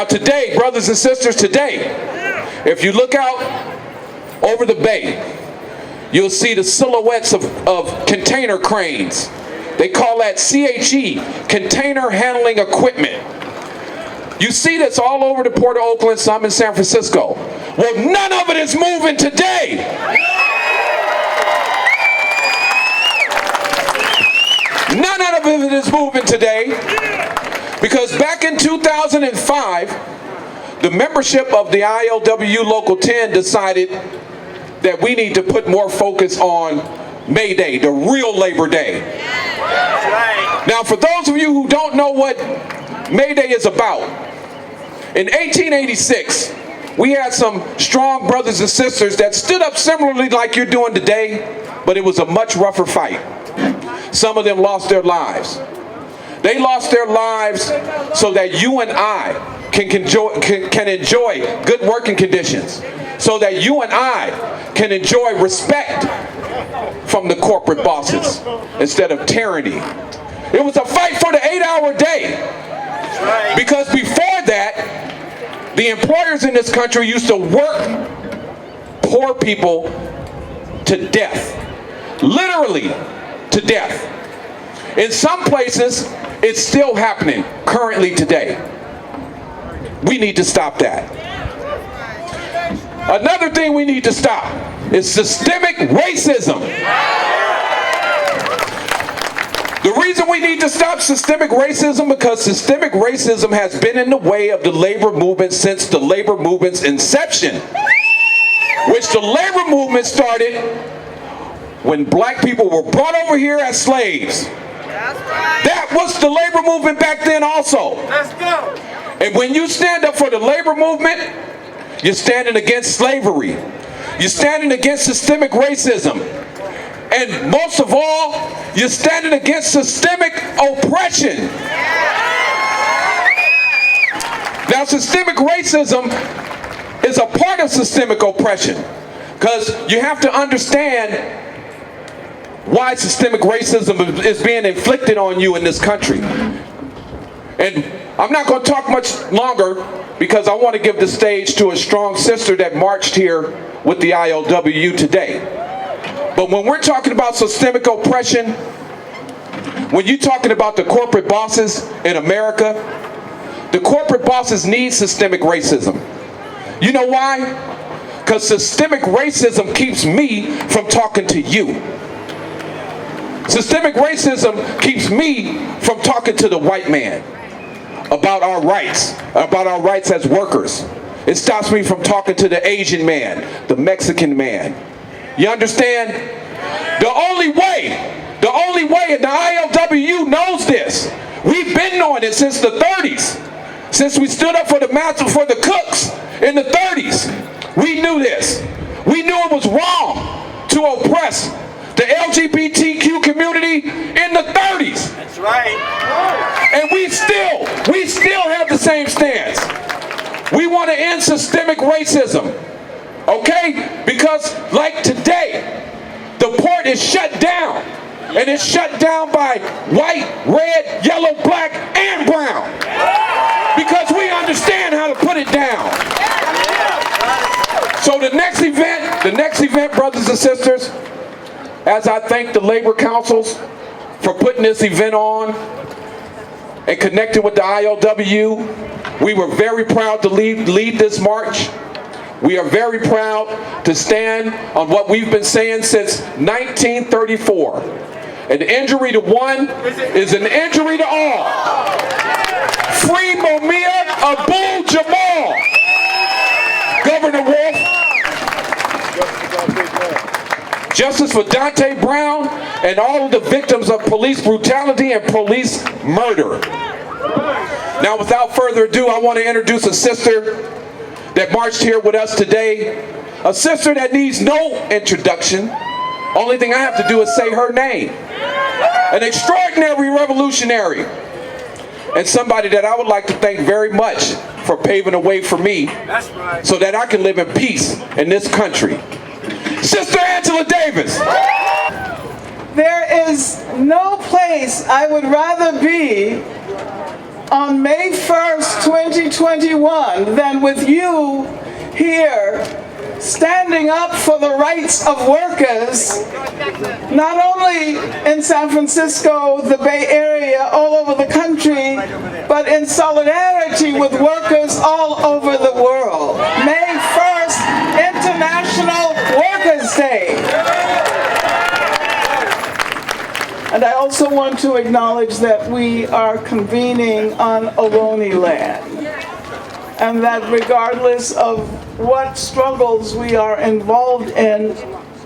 Now today, brothers and sisters, today, if you look out over the bay, you'll see the silhouettes of container cranes. They call that CHE, container handling equipment. You see this all over the Port of Oakland, some in San Francisco. Well, none of it is moving today. None of it is moving today because back in 2005, the membership of the ILWU Local 10 decided that we need to put more focus on May Day, the real Labor Day. Now, for those of you who don't know what May Day is about, in 1886, we had some strong brothers and sisters that stood up similarly like you're doing today, but it was a much rougher fight. Some of them lost their lives. They lost their lives so that you and I can enjoy good working conditions, so that you and I can enjoy respect from the corporate bosses instead of tyranny. It was a fight for the 8-hour day, because before that, the employers in this country used to work poor people to death, literally to death. In some places, it's still happening currently today. We need to stop that. Another thing we need to stop is systemic racism. The reason we need to stop systemic racism because systemic racism has been in the way of the labor movement since the labor movement's inception, which the labor movement started when black people were brought over here as slaves. That was the labor movement back then also. Let's go. And when you stand up for the labor movement, you're standing against slavery. You're standing against systemic racism. And most of all, you're standing against systemic oppression. Now, systemic racism is a part of systemic oppression, because you have to understand why systemic racism is being inflicted on you in this country. And I'm not going to talk much longer because I want to give the stage to a strong sister that marched here with the ILWU today. But when we're talking about systemic oppression, when you're talking about the corporate bosses in America, the corporate bosses need systemic racism. You know why? Because systemic racism keeps me from talking to you. Systemic racism keeps me from talking to the white man about our rights as workers. It stops me from talking to the Asian man, the Mexican man. You understand? The only way, and the ILWU knows this. We've been knowing it since the 30s. Since we stood up for the cooks in the 30s. We knew this. We knew it was wrong to oppress the LGBTQ community in the 30s. That's right. And we still have the same stance. We want to end systemic racism. Okay? Because like today, the port is shut down. And it's shut down by white, red, yellow, black, and brown. Because we understand how to put it down. So the next event, brothers and sisters, as I thank the labor councils for putting this event on and connecting with the ILWU, we were very proud to lead this march. We are very proud to stand on what we've been saying since 1934. An injury to one is an injury to all. Free Mumia Abu-Jamal. Governor Wolf. Justice for Dante Brown and all of the victims of police brutality and police murder. Now, without further ado, I want to introduce a sister that marched here with us today. A sister that needs no introduction. Only thing I have to do is say her name. An extraordinary revolutionary. And somebody that I would like to thank very much for paving the way for me so that I can live in peace in this country. Sister Angela Davis. There is no place I would rather be on May 1st, 2021 than with you here standing up for the rights of workers, not only in San Francisco, the Bay Area, all over the country, but in solidarity with workers all over the world. May 1st, International Workers' Day. And I also want to acknowledge that we are convening on Ohlone land, and that regardless of what struggles we are involved in,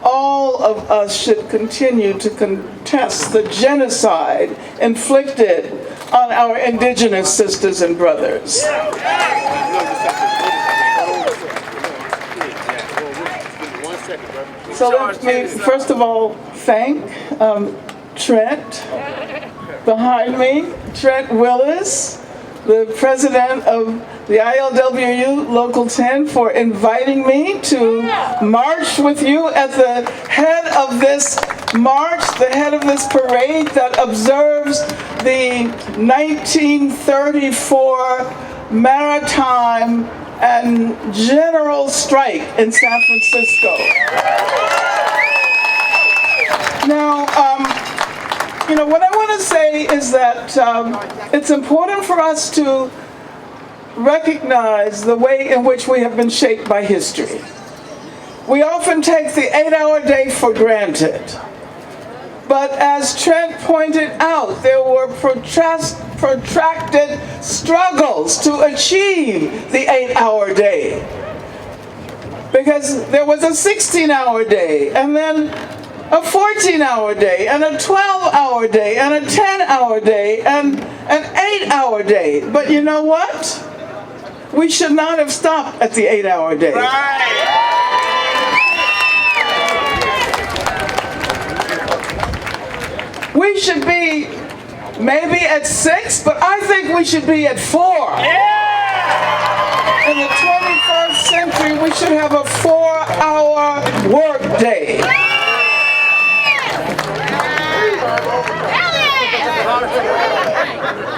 all of us should continue to contest the genocide inflicted on our indigenous sisters and brothers. So let me first of all thank Trent behind me, Trent Willis, the president of the ILWU Local 10, for inviting me to march with you at the head of this march, the head of this parade that observes the 1934 maritime and general strike in San Francisco. Now, what I want to say is that it's important for us to recognize the way in which we have been shaped by history. We often take the 8-hour day for granted. But as Trent pointed out, there were protracted struggles to achieve the 8-hour day. Because there was a 16-hour day, and then a 14-hour day, and a 12-hour day, and a 10-hour day, and an 8-hour day. But you know what? We should not have stopped at the 8-hour day. We should be maybe at 6, but I think we should be at 4. In the 21st century, we should have a 4-hour work day.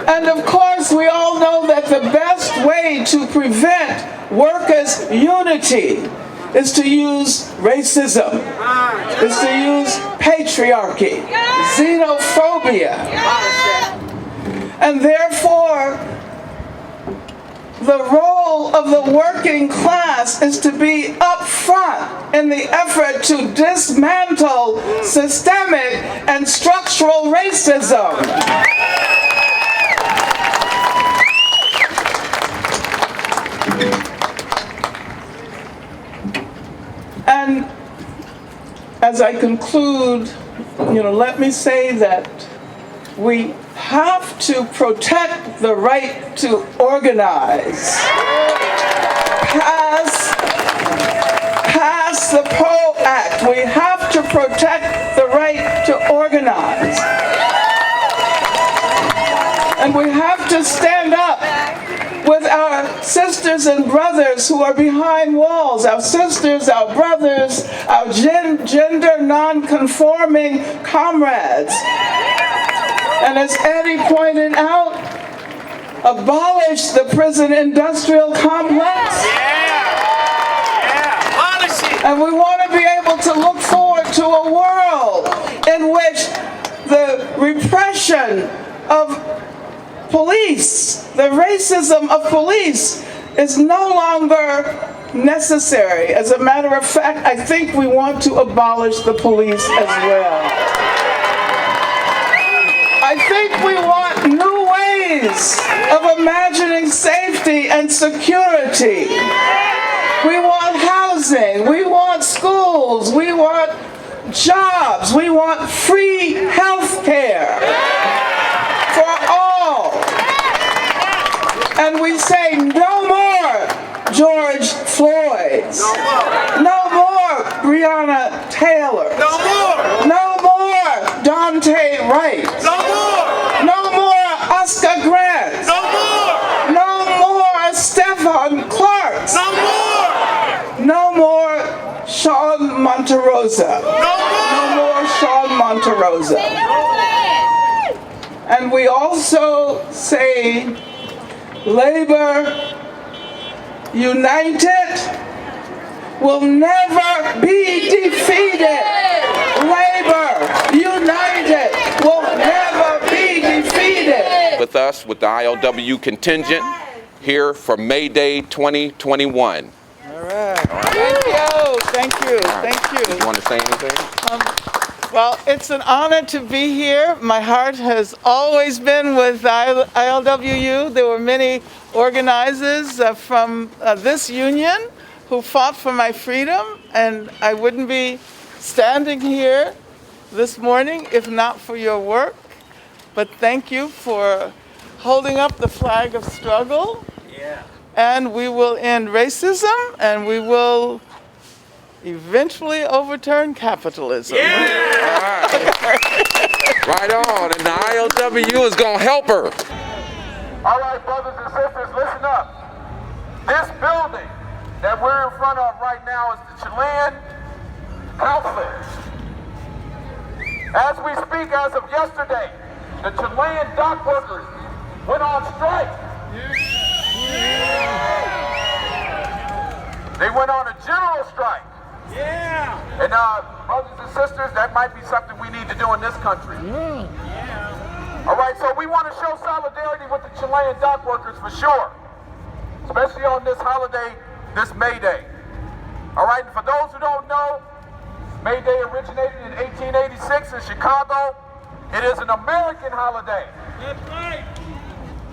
And of course, we all know that the best way to prevent workers' unity is to use racism, is to use patriarchy, xenophobia. And therefore, the role of the working class is to be up front in the effort to dismantle systemic and structural racism. And as I conclude, let me say that we have to protect the right to organize. Pass the PRO Act. We have to protect the right to organize. And we have to stand up with our sisters and brothers who are behind walls, our sisters, our brothers, our gender non-conforming comrades. And as Eddie pointed out, abolish the prison industrial complex. And we want to be able to look forward to a world in which the repression of police, the racism of police, is no longer necessary. As a matter of fact, I think we want to abolish the police as well. I think we want new ways of imagining safety and security. We want housing, we want schools, we want jobs, we want free health care for all. And we say no more George Floyds. No more Breonna Taylor. No more Dante Wright. No more Oscar Grant. No more Stephen Clark. No more Sean Monterosa. No more Sean Monterosa. And we also say Labor united will never be defeated. Labor united will never be defeated. With us, with the ILWU contingent here for May Day 2021. All right. Thank you. You want to say anything? Well, it's an honor to be here. My heart has always been with ILWU. There were many organizers from this union who fought for my freedom, and I wouldn't be standing here this morning if not for your work. But thank you for holding up the flag of struggle. Yeah. And we will end racism, and we will eventually overturn capitalism. Yeah! Right on, and the ILWU is going to help her. All right, brothers and sisters, listen up. This building that we're in front of right now is the Chilean Consulate. As we speak, as of yesterday, the Chilean Dockworkers went on strike. They went on a general strike. Yeah. And brothers and sisters, that might be something we need to do in this country. Yeah. All right, so we want to show solidarity with the Chilean Dockworkers for sure, especially on this holiday, this May Day. All right, and for those who don't know, May Day originated in 1886 in Chicago. It is an American holiday. That's right.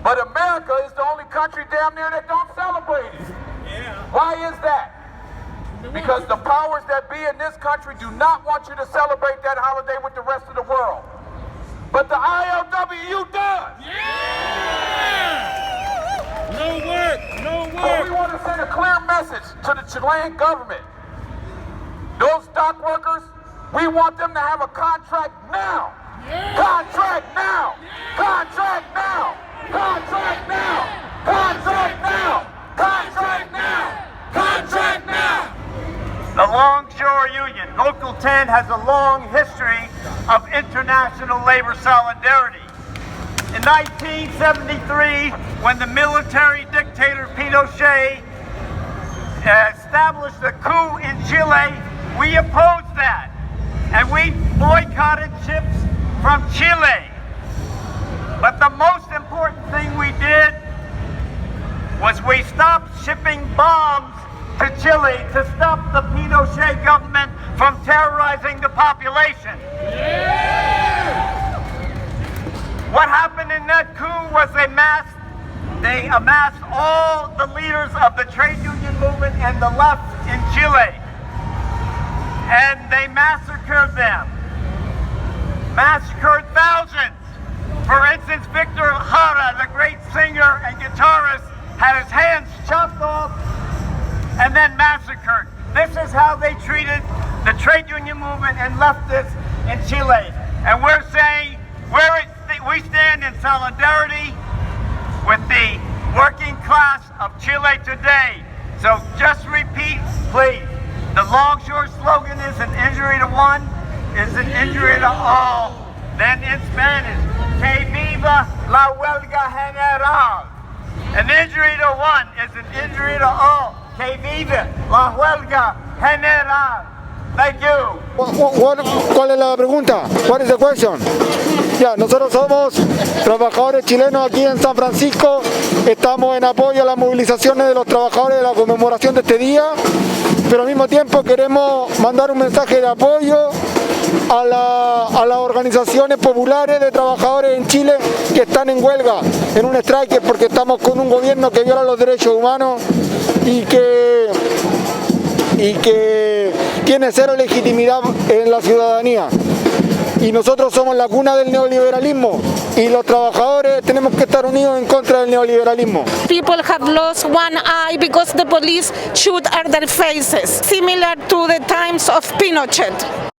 But America is the only country damn near that don't celebrate it. Yeah. Why is that? Because the powers that be in this country do not want you to celebrate that holiday with the rest of the world. But the ILWU does. Yeah! No work, no work. So we want to send a clear message to the Chilean government. Those dock workers, we want them to have a contract now. Yeah. Contract now. Yeah. Contract now. Contract now. Contract now. Contract now. Contract now. The Longshore Union, Local 10, has a long history of international labor solidarity. In 1973, when the military dictator Pinochet established a coup in Chile, we opposed that, and we boycotted ships from Chile. But the most important thing we did was we stopped shipping bombs to Chile to stop the Pinochet government from terrorizing the population. Yeah! What happened in that coup was they amassed all the leaders of the trade union movement and the left in Chile. And they massacred them. Massacred thousands. For instance, Victor Jara, the great singer and guitarist, had his hands chopped off and then massacred. This is how they treated the trade union movement and leftists in Chile. And we're saying we stand in solidarity with the working class of Chile today. So just repeat, please. The Longshore slogan is an injury to one is an injury to all. Then in Spanish, que viva la huelga general. An injury to one is an injury to all. Que vive la huelga general. Thank you. ¿Cuál es la pregunta? What is the question? Ya, nosotros somos trabajadores chilenos aquí en San Francisco. Estamos en apoyo a las movilizaciones de los trabajadores de la conmemoración de este día, pero al mismo tiempo queremos mandar un mensaje de apoyo a las organizaciones populares de trabajadores en Chile que están en huelga, en un strike, porque estamos con un gobierno que viola los derechos humanos y que tiene cero legitimidad en la ciudadanía. Y nosotros somos la cuna del neoliberalismo y los trabajadores tenemos que estar unidos en contra del neoliberalismo. People have lost one eye because the police shoot at their faces, similar to the times of Pinochet.